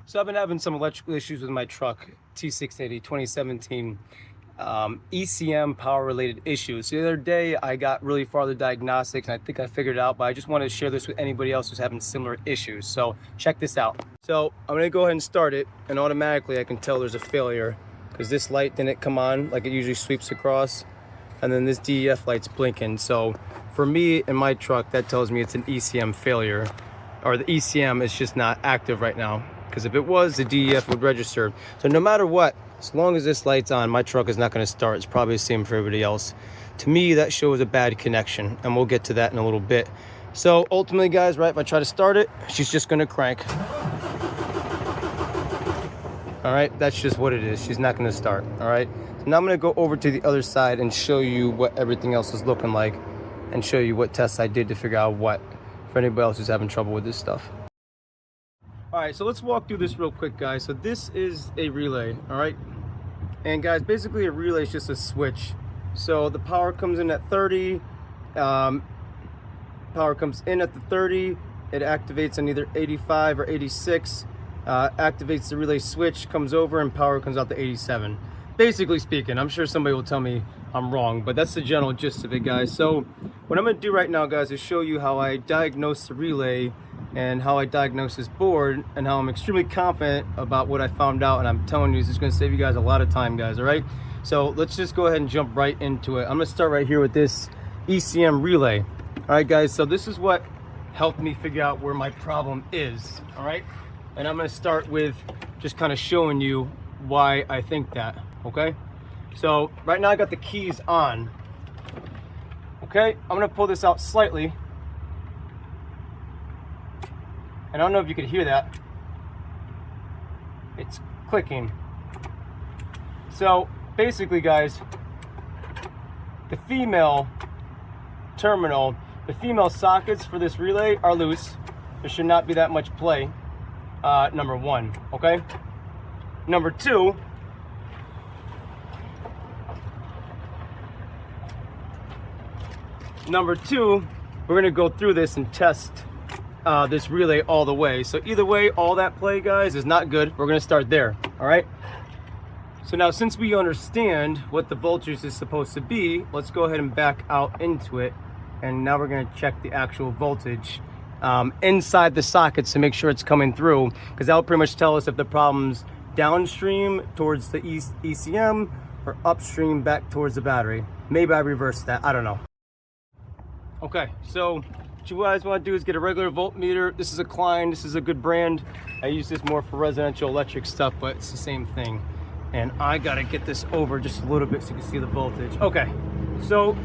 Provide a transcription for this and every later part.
So I've been having some electrical issues with my truck, T680 2017, ECM power related issues. So the other day I got really far with diagnostics and I think I figured it out, but I just wanted to share this with anybody else who's having similar issues. So check this out. So I'm gonna go ahead and start it, and automatically I can tell there's a failure because this light didn't come on like it usually sweeps across, and then this DEF light's blinking. So for me in my truck, that tells me it's an ECM failure, or the ECM is just not active right now. Because if it was, the DEF would register. So no matter what, as long as this light's on, my truck is not going to start. It's probably the same for everybody else. To me, that shows a bad connection, and we'll get to that in a little bit. So ultimately, guys, right, if I try to start it, she's just going to crank. All right, that's just what it is. She's not going to start. All right. So now I'm going to go over to the other side and show you what everything else is looking like, and show you what tests I did to figure out what, for anybody else who's having trouble with this stuff. All right, so let's walk through this real quick, guys. So this is a relay, all right? And guys, basically a relay is just a switch. So the power comes in at 30, power comes in at the 30, it activates on either 85 or 86, activates the relay switch, comes over, and power comes out to 87. Basically speaking, I'm sure somebody will tell me I'm wrong, but that's the general gist of it, guys. So what I'm gonna do right now, guys, is show you how I diagnose the relay and how I diagnose this board, and how I'm extremely confident about what I found out, and I'm telling you, this is going to save you guys a lot of time, guys. All right, so let's just go ahead and jump right into it. I'm going to start right here with this ECM relay. All right, guys, so this is what helped me figure out where my problem is. All right, and I'm going to start with just kind of showing you why I think that. Okay, so right now I got the keys on. Okay, I'm going to pull this out slightly. And I don't know if you could hear that. It's clicking. So basically, guys, the female terminal, the female sockets for this relay are loose. There should not be that much play, number one, okay? Number two, we're gonna go through this and test this relay all the way. So either way, all that play, guys, is not good. We're gonna start there, all right? So now, since we understand what the voltage is supposed to be, let's go ahead and back out into it. And now we're gonna check the actual voltage inside the sockets to make sure it's coming through, because that'll pretty much tell us if the problem's downstream towards the ECM or upstream back towards the battery. Maybe I reversed that, I don't know. Okay, so what you guys want to do is get a regular voltmeter. This is a Klein, this is a good brand. I use this more for residential electric stuff, but it's the same thing. And I gotta get this over just a little bit so you can see the voltage. Okay, so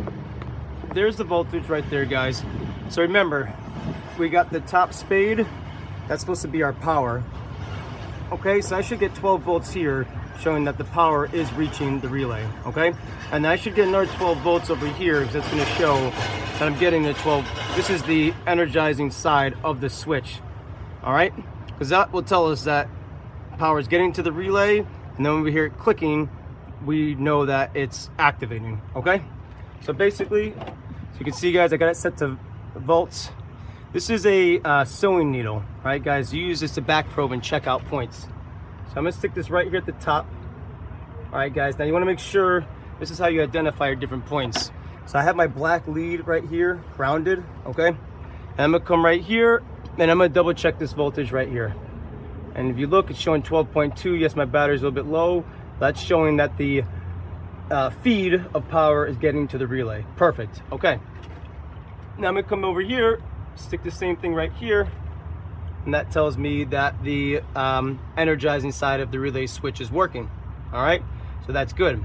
there's the voltage right there, guys. So remember, we got the top spade. That's supposed to be our power. Okay, so I should get 12 volts here, showing that the power is reaching the relay, okay? And I should get another 12 volts over here, because that's gonna show that I'm getting the 12. This is the energizing side of the switch, all right? Because that will tell us that power is getting to the relay, and then when we hear it clicking, we know that it's activating, okay? So basically, so you can see, guys, I got it set to volts. This is a sewing needle, all right, guys? You use this to back probe and check out points. So I'm gonna stick this right here at the top. All right, guys, now you wanna make sure, this is how you identify your different points. So I have my black lead right here, grounded, okay? And I'm gonna come right here, and I'm gonna double check this voltage right here. And if you look, it's showing 12.2. Yes, my battery's a little bit low. That's showing that the feed of power is getting to the relay. Perfect, okay. Now I'm gonna come over here, stick the same thing right here, and that tells me that the energizing side of the relay switch is working, all right? So that's good.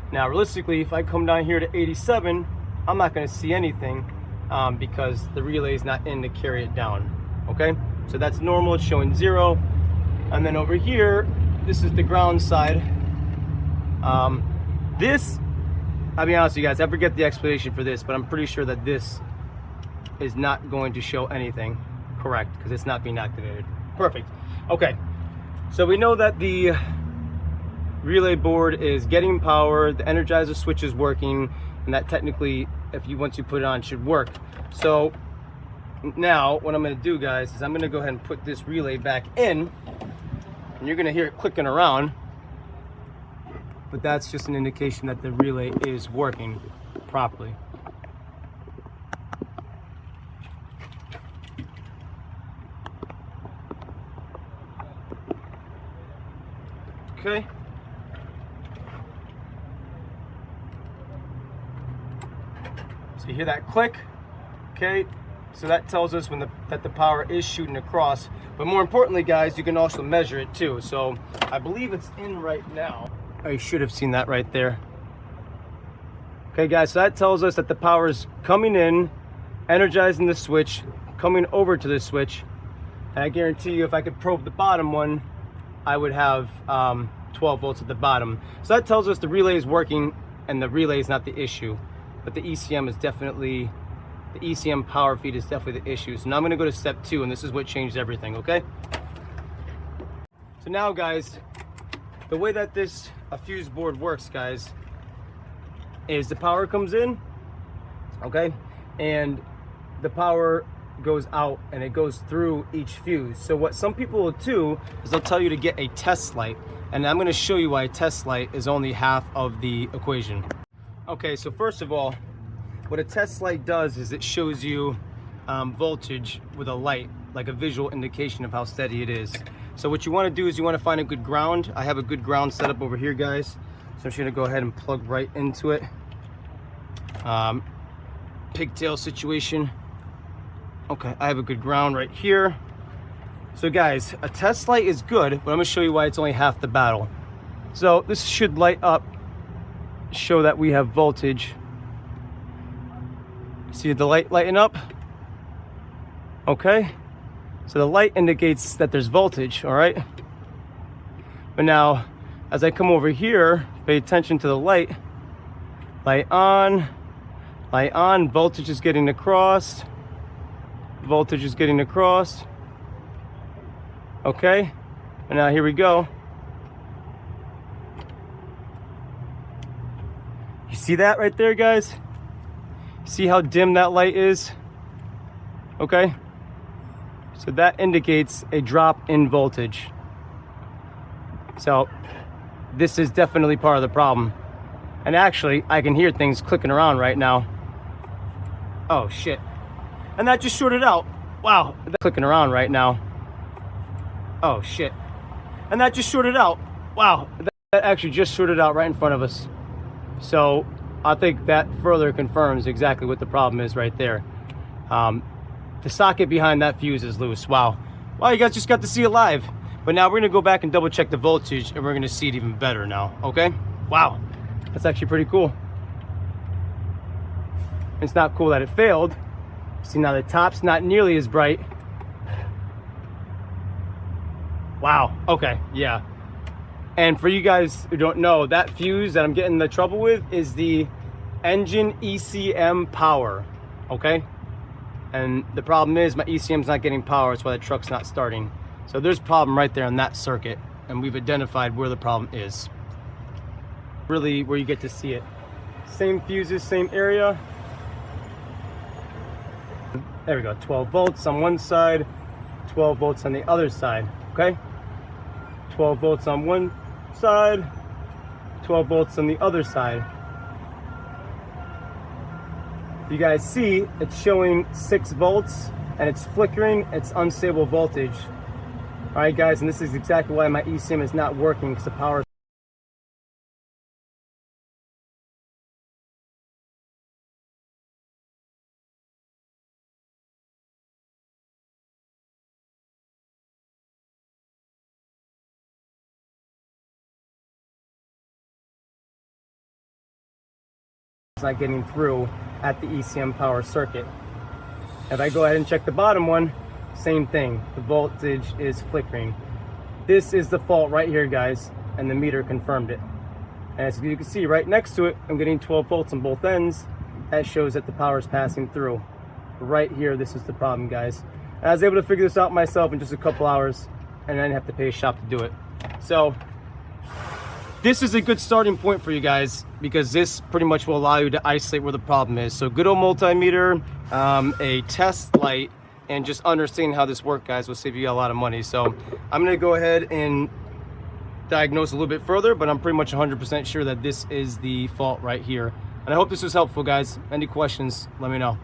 Now, realistically, if I come down here to 87, I'm not gonna see anything because the relay is not in to carry it down, okay? So that's normal, it's showing 0. And then over here, this is the ground side. This, I'll be honest with you guys, I forget the explanation for this, but I'm pretty sure that this is not going to show anything correct because it's not being activated. Perfect. Okay, so we know that the relay board is getting power, the energizer switch is working, and that technically, once you put it on, should work. So now what I'm going to do, guys, is I'm going to go ahead and put this relay back in. and you're gonna hear it clicking around, but that's just an indication that the relay is working properly. Okay. So you hear that click, okay? So that tells us that the power is shooting across. But more importantly, guys, you can also measure it too. So I believe it's in right now. Oh, you should have seen that right there. Okay, guys, so that tells us that the power is coming in, energizing the switch, coming over to the switch. And I guarantee you, if I could probe the bottom one, I would have 12 volts at the bottom. So that tells us the relay is working and the relay is not the issue. But the ECM is definitely, the ECM power feed is definitely the issue. So now I'm gonna go to step 2, and this is what changed everything, okay? So now, guys, the way that this fuse board works, guys, is the power comes in, okay? And the power goes out and it goes through each fuse. So what some people will do is they'll tell you to get a test light. And I'm gonna show you why a test light is only half of the equation. Okay, so first of all, what a test light does is it shows you voltage with a light, like a visual indication of how steady it is. So what you want to do is you want to find a good ground. I have a good ground set up over here, guys. So I'm just going to go ahead and plug right into it. Pigtail situation. Okay, I have a good ground right here. So guys, a test light is good, but I'm going to show you why it's only half the battle. So this should light up, show that we have voltage. See the light lighting up? Okay, so the light indicates that there's voltage, all right? But now, as I come over here, pay attention to the light. Light on, voltage is getting across. Voltage is getting across. Okay, and now here we go. You see that right there, guys? See how dim that light is? Okay, so that indicates a drop in voltage. So this is definitely part of the problem. And actually, I can hear things clicking around right now. Oh shit. And that just shorted out. Wow, that's clicking around right now. Oh shit. And that just shorted out. Wow, that actually just shorted out right in front of us. So I think that further confirms exactly what the problem is right there. The socket behind that fuse is loose. Wow. Well, you guys just got to see it live. But now we're gonna go back and double check the voltage, and we're gonna see it even better now, okay? Wow, that's actually pretty cool. It's not cool that it failed. See, now the top's not nearly as bright. Wow, okay, yeah. And for you guys who don't know, that fuse that I'm getting the trouble with is the engine ECM power, okay? And the problem is my ECM's not getting power, that's why the truck's not starting. So there's a problem right there on that circuit, and we've identified where the problem is. Really where you get to see it. Same fuses, same area. There we go, 12 volts on one side, 12 volts on the other side, okay? 12 volts on one side, 12 volts on the other side. You guys see, it's showing 6 volts and it's flickering, it's unstable voltage. All right, guys, and this is exactly why my ECM is not working, because the power is not getting through at the ECM power circuit. If I go ahead and check the bottom one, same thing, the voltage is flickering. This is the fault right here, guys, and the meter confirmed it. And as you can see right next to it, I'm getting 12 volts on both ends. That shows that the power is passing through. Right here, this is the problem, guys. And I was able to figure this out myself in just a couple hours, and I didn't have to pay a shop to do it. So this is a good starting point for you guys, because this pretty much will allow you to isolate where the problem is. So good old multimeter, a test light, and just understanding how this works, guys, will save you a lot of money. So I'm gonna go ahead and diagnose a little bit further, but I'm pretty much 100% sure that this is the fault right here. And I hope this was helpful, guys. Any questions, let me know.